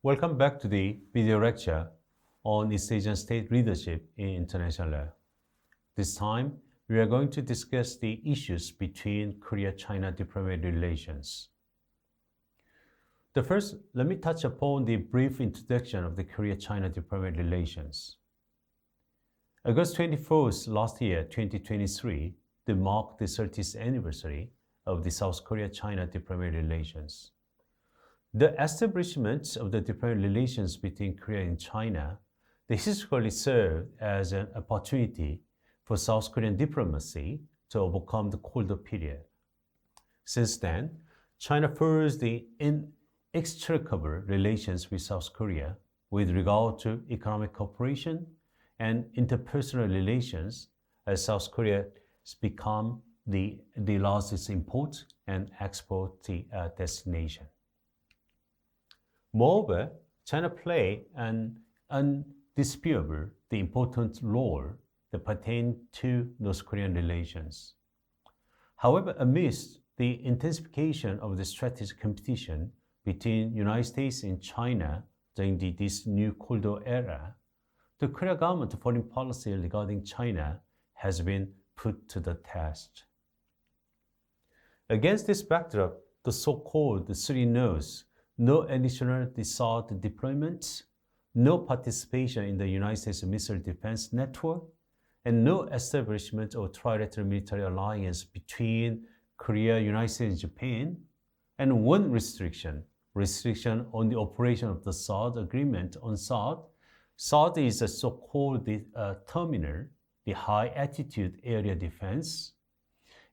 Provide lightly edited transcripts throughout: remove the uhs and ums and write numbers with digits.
Welcome back to the video lecture on East Asian state leadership in international law. This time, we are going to discuss the issues between Korea-China diplomatic relations. First, let me touch upon the brief introduction of the Korea-China diplomatic relations. August 24th last year, 2023, marked the 30th anniversary of the South Korea-China diplomatic relations. The establishment of the diplomatic relations between Korea and China historically served as an opportunity for South Korean diplomacy to overcome the colder period. Since then, China forged the inextricable relations with South Korea with regard to economic cooperation and interpersonal relations, as South Korea has become the largest import and export destination. Moreover, China played an undisputable important role that pertained to North Korean relations. However, amidst the intensification of the strategic competition between United States and China during this new Cold War era, the Korea government foreign policy regarding China has been put to the test. Against this backdrop, the so-called three no's, no additional THAAD deployment, no participation in the United States Missile Defense Network, and no establishment of trilateral military alliance between Korea, United States, and Japan, and one restriction on the operation of the THAAD agreement on THAAD. THAAD is a so-called terminal, the high altitude area defense,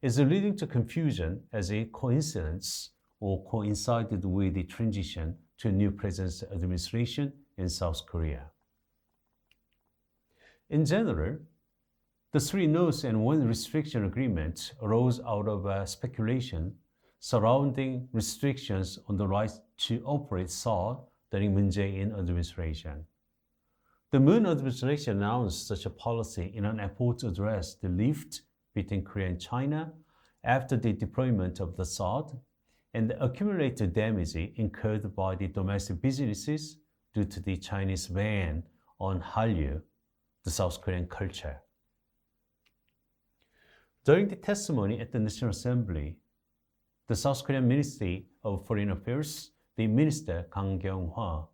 is leading to confusion as a coincidence or coincided with the transition to a new president's administration in South Korea. In general, the three no's and one restriction agreement arose out of speculation surrounding restrictions on the right to operate THAAD during Moon Jae-in administration. The Moon administration announced such a policy in an effort to address the rift between Korea and China after the deployment of the THAAD and the accumulated damage incurred by the domestic businesses due to the Chinese ban on Hallyu, the South Korean culture. During the testimony at the National Assembly, the South Korean Ministry of Foreign Affairs, the Minister Kang Kyung-hwa,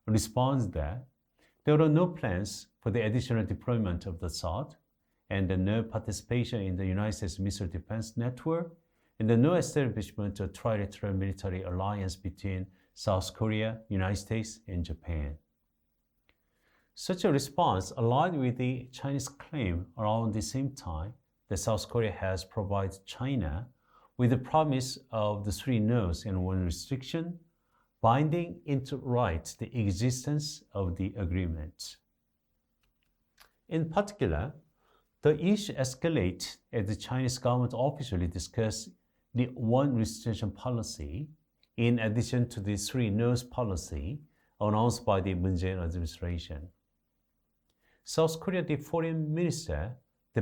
responded that there were no plans for the additional deployment of the THAAD and no participation in the United States Missile Defense Network and no establishment of trilateral military alliance between South Korea, United States, and Japan. Such a response aligned with the Chinese claim around the same time that South Korea has provided China with the promise of the three no's and one restriction, binding into right the existence of the agreement. In particular, the issue escalated as the Chinese government officially discussed the one restriction policy in addition to the three no's policy announced by the Moon Jae-in administration. South Korea, the Foreign Minister,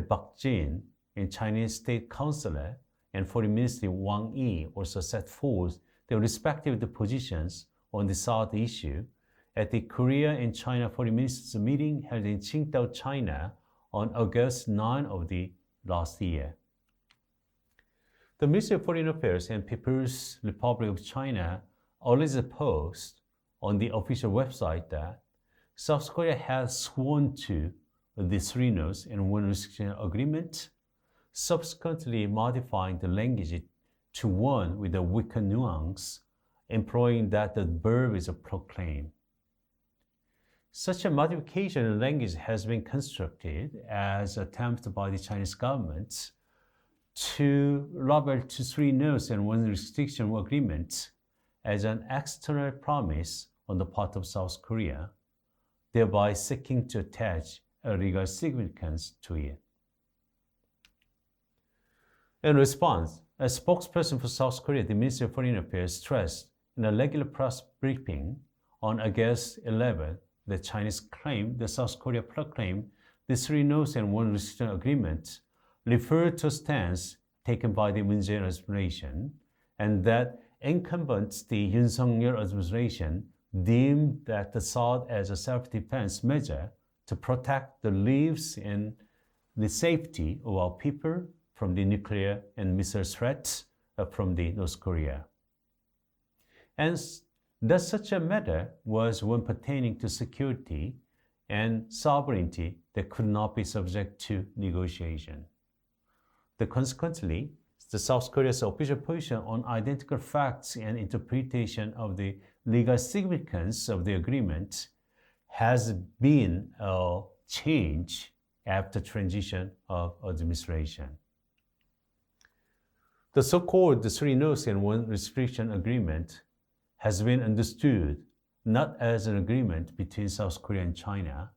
Park Jin, and Chinese State Councilor and Foreign Minister Wang Yi also set forth their respective positions on the THAAD issue at the Korea and China Foreign Ministers meeting held in Qingdao, China on August 9 of the last year. The Ministry of Foreign Affairs and People's Republic of China always posted on the official website that South Korea has sworn to the three no's and one restriction agreement, subsequently modifying the language to one with a weaker nuance, implying that the verb is a proclaim. Such a modification in language has been constructed as an attempt by the Chinese government to label to three no's and one restriction agreement as an external promise on the part of South Korea, thereby seeking to attach a legal significance to it. In response, a spokesperson for South Korea, the Ministry of Foreign Affairs, stressed in a regular press briefing on August 11 the Chinese claim the South Korea proclaimed the three no's and one restriction agreement referred to a stance taken by the Moon Jae-in administration and that encompassed the Yoon Suk-yeol administration deemed that the THAAD as a self-defense measure to protect the lives and the safety of our people from the nuclear and missile threats from the North Korea. And that such a matter was one pertaining to security and sovereignty that could not be subject to negotiation. Consequently, the South Korea's official position on identical facts and interpretation of the legal significance of the agreement has been a change after transition of administration. The so-called Three Nos and One Restriction agreement has been understood not as an agreement between South Korea and China,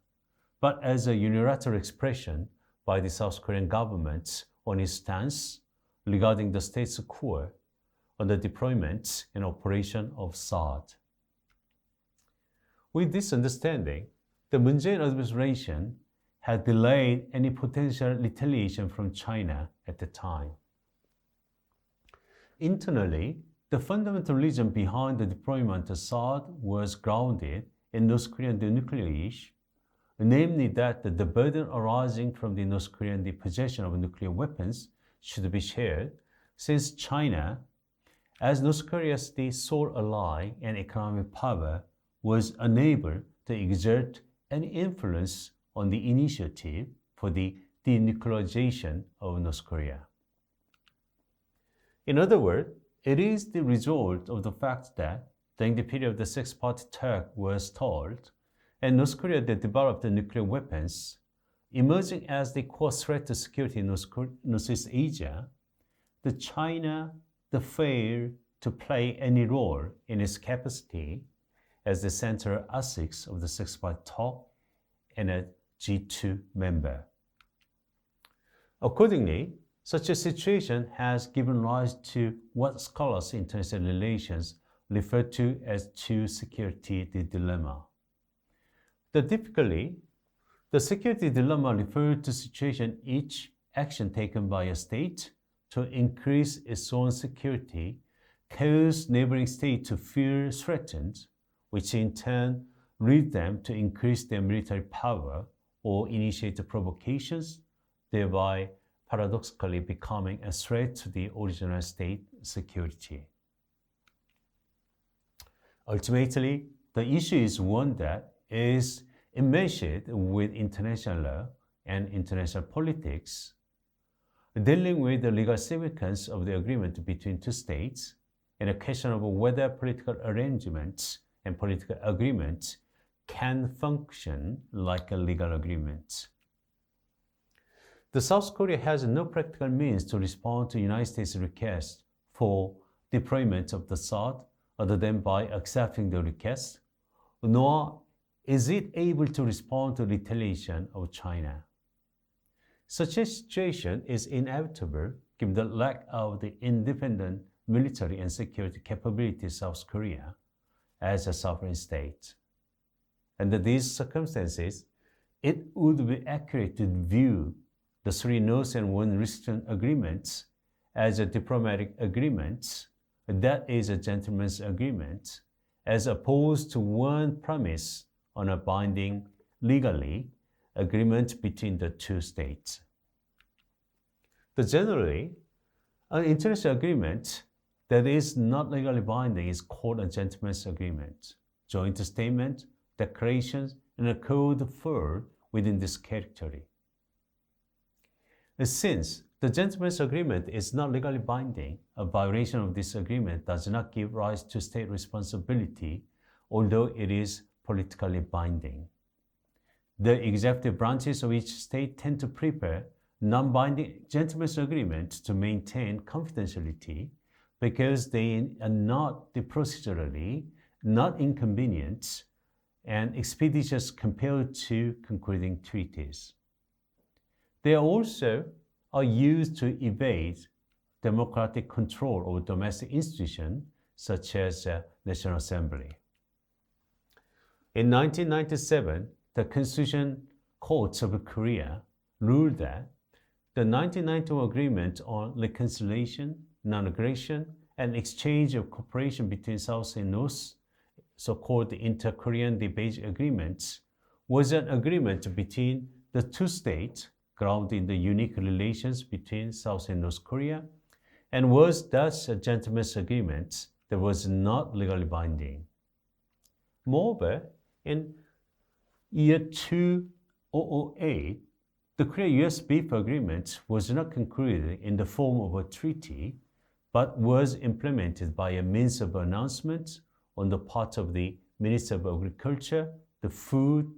but as a unilateral expression by the South Korean government on its stance regarding the status quo on the deployment and operation of THAAD. With this understanding, the Moon Jae-in administration had delayed any potential retaliation from China at the time. Internally, the fundamental reason behind the deployment of THAAD was grounded in North Korean nuclear issue, namely that the burden arising from the North Korean possession of nuclear weapons should be shared, since China, as North Korea's sole ally and economic power, was unable to exert any influence on the initiative for the denuclearization of North Korea. In other words, it is the result of the fact that during the period of the six-party talk was stalled, and North Korea that developed the nuclear weapons, emerging as the core threat to security in Northeast Asia, China failed to play any role in its capacity as the central axis of the six-party talk and a G2 member. Accordingly, such a situation has given rise to what scholars in international relations refer to as two security dilemma. Typically, the security dilemma refers to situation each action taken by a state to increase its own security cause neighboring states to feel threatened, which in turn lead them to increase their military power or initiate provocations, thereby paradoxically becoming a threat to the original state security. Ultimately, the issue is one that is enmeshed with international law and international politics, dealing with the legal significance of the agreement between two states and a question of whether political arrangements and political agreements can function like a legal agreement. The South Korea has no practical means to respond to the United States' request for deployment of the THAAD other than by accepting the request, nor is it able to respond to retaliation of China. Such a situation is inevitable given the lack of the independent military and security capability of South Korea as a sovereign state. Under these circumstances, it would be accurate to view the Three Nos and One Restriction agreements as a diplomatic agreement, that is a gentleman's agreement, as opposed to one premise on a binding, legally, agreement between the two states. Generally, an international agreement that is not legally binding is called a gentleman's agreement. Joint statement, declarations, and a code fall within this category. Since the gentleman's agreement is not legally binding, a violation of this agreement does not give rise to state responsibility, although it is politically binding. The executive branches of each state tend to prepare non-binding gentleman's agreements to maintain confidentiality because they are not procedurally not inconvenient and expeditious compared to concluding treaties. They also are used to evade democratic control of domestic institutions such as National Assembly. In 1997, the Constitution Court of Korea ruled that the 1991 Agreement on Reconciliation, Non-Aggression, and Exchange of Cooperation between South and North so-called inter-Korean Beijing Agreement was an agreement between the two states grounded in the unique relations between South and North Korea, and was thus a gentleman's agreement that was not legally binding. Moreover, in year 2008, the Korea-US beef agreement was not concluded in the form of a treaty, but was implemented by a means of announcement on the part of the Minister of Agriculture, the Food,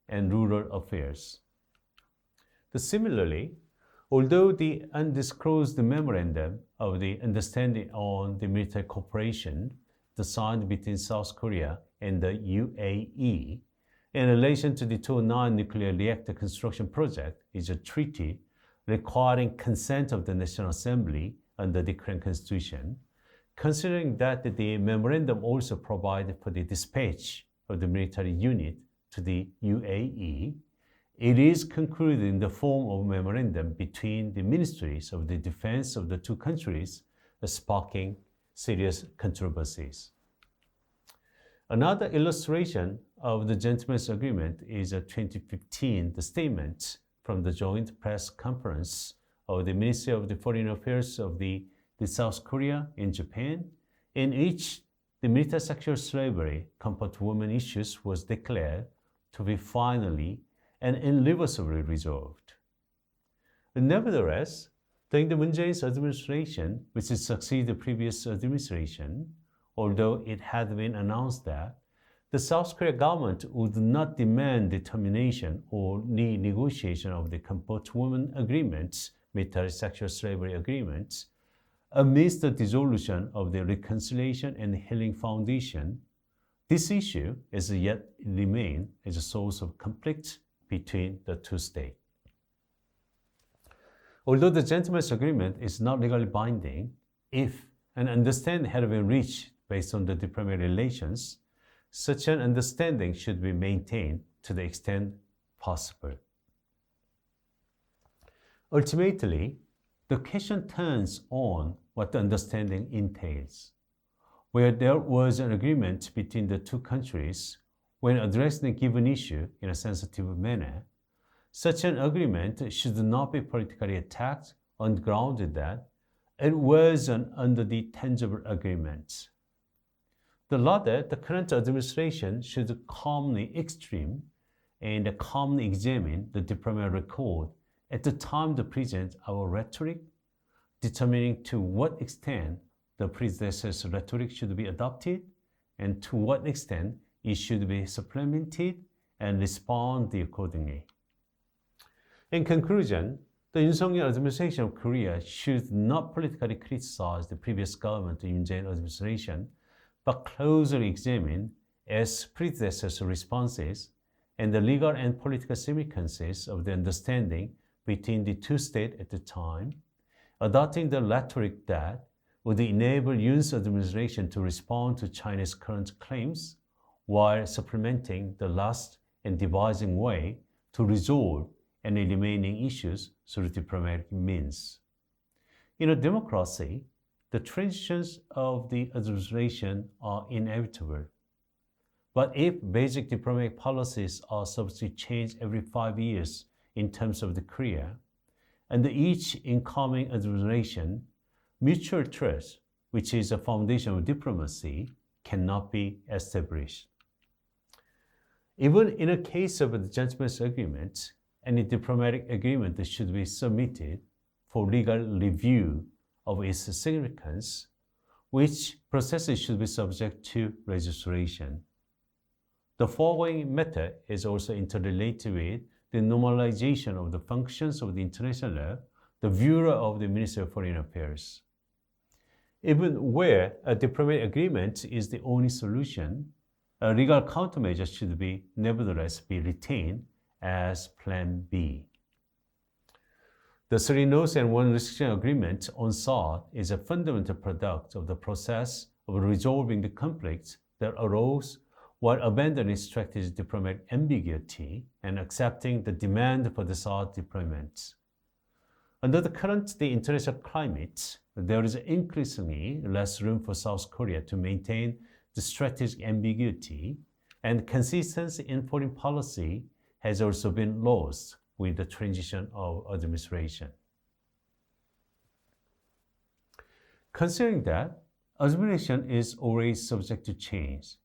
and Rural Affairs. Similarly, although the undisclosed memorandum of the understanding on the military cooperation signed between South Korea and the UAE in relation to the 209 nuclear reactor construction project is a treaty requiring consent of the National Assembly under the Korean Constitution, considering that the memorandum also provided for the dispatch of the military unit to the UAE, it is concluded in the form of a memorandum between the ministries of the defense of the two countries, sparking serious controversies. Another illustration of the gentleman's agreement is a 2015 statement from the joint press conference of the Ministry of the Foreign Affairs of the South Korea in Japan, in which the military sexual slavery compared to women issues was declared to be finally and irreversibly resolved. Nevertheless, during the Moon Jae-in's administration, which succeeded the previous administration, although it had been announced that the South Korea government would not demand the termination or renegotiation of the Comfort Women Agreements, military sexual slavery agreements, amidst the dissolution of the Reconciliation and Healing Foundation, this issue is yet remain as a source of conflict between the two states. Although the gentleman's agreement is not legally binding, if an understanding had been reached based on the diplomatic relations, such an understanding should be maintained to the extent possible. Ultimately, the question turns on what the understanding entails. Where there was an agreement between the two countries when addressing a given issue in a sensitive manner, such an agreement should not be politically attacked on the ground that it was under the tangible agreement. Rather, the current administration should calmly examine and calmly examine the diplomatic record at the time to present our rhetoric, determining to what extent the predecessor's rhetoric should be adopted and to what extent it should be supplemented and respond accordingly. In conclusion, the Yoon Suk-yeol administration of Korea should not politically criticize the previous government Yoon Jae-in administration, but closely examine its predecessor's responses and the legal and political significances of the understanding between the two states at the time, adopting the rhetoric that would enable Yoon's administration to respond to China's current claims while supplementing the last and devising way to resolve any remaining issues through diplomatic means. In a democracy, the transitions of the administration are inevitable. But if basic diplomatic policies are supposed to change every 5 years in terms of the Korea, and each incoming administration, mutual trust, which is a foundation of diplomacy, cannot be established. Even in a case of a gentleman's agreement, any diplomatic agreement should be submitted for legal review of its significance, which processes should be subject to registration. The following method is also interrelated with the normalization of the functions of the international law, the Bureau of the Ministry of Foreign Affairs. Even where a diplomatic agreement is the only solution, a legal countermeasure should be nevertheless be retained as Plan B. The three Nos and One Restriction agreement on THAAD is a fundamental product of the process of resolving the conflicts that arose while abandoning strategic diplomatic ambiguity and accepting the demand for the THAAD deployment. Under the current international climate, there is increasingly less room for South Korea to maintain the strategic ambiguity, and consistency in foreign policy has also been lost with the transition of administration. Considering that administration is always subject to change,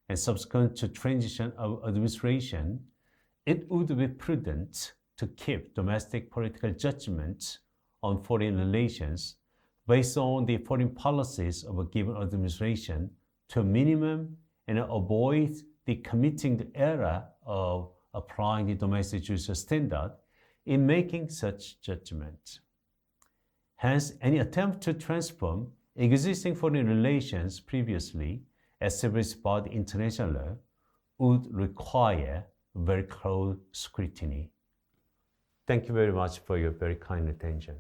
and subsequent to transition of administration, it would be prudent to keep domestic political judgment on foreign relations based on the foreign policies of a given administration to a minimum and avoid the committing the error of applying the domestic judicial standard in making such judgments. Hence, any attempt to transform existing foreign relations previously established by the international law would require very close scrutiny. Thank you very much for your very kind attention.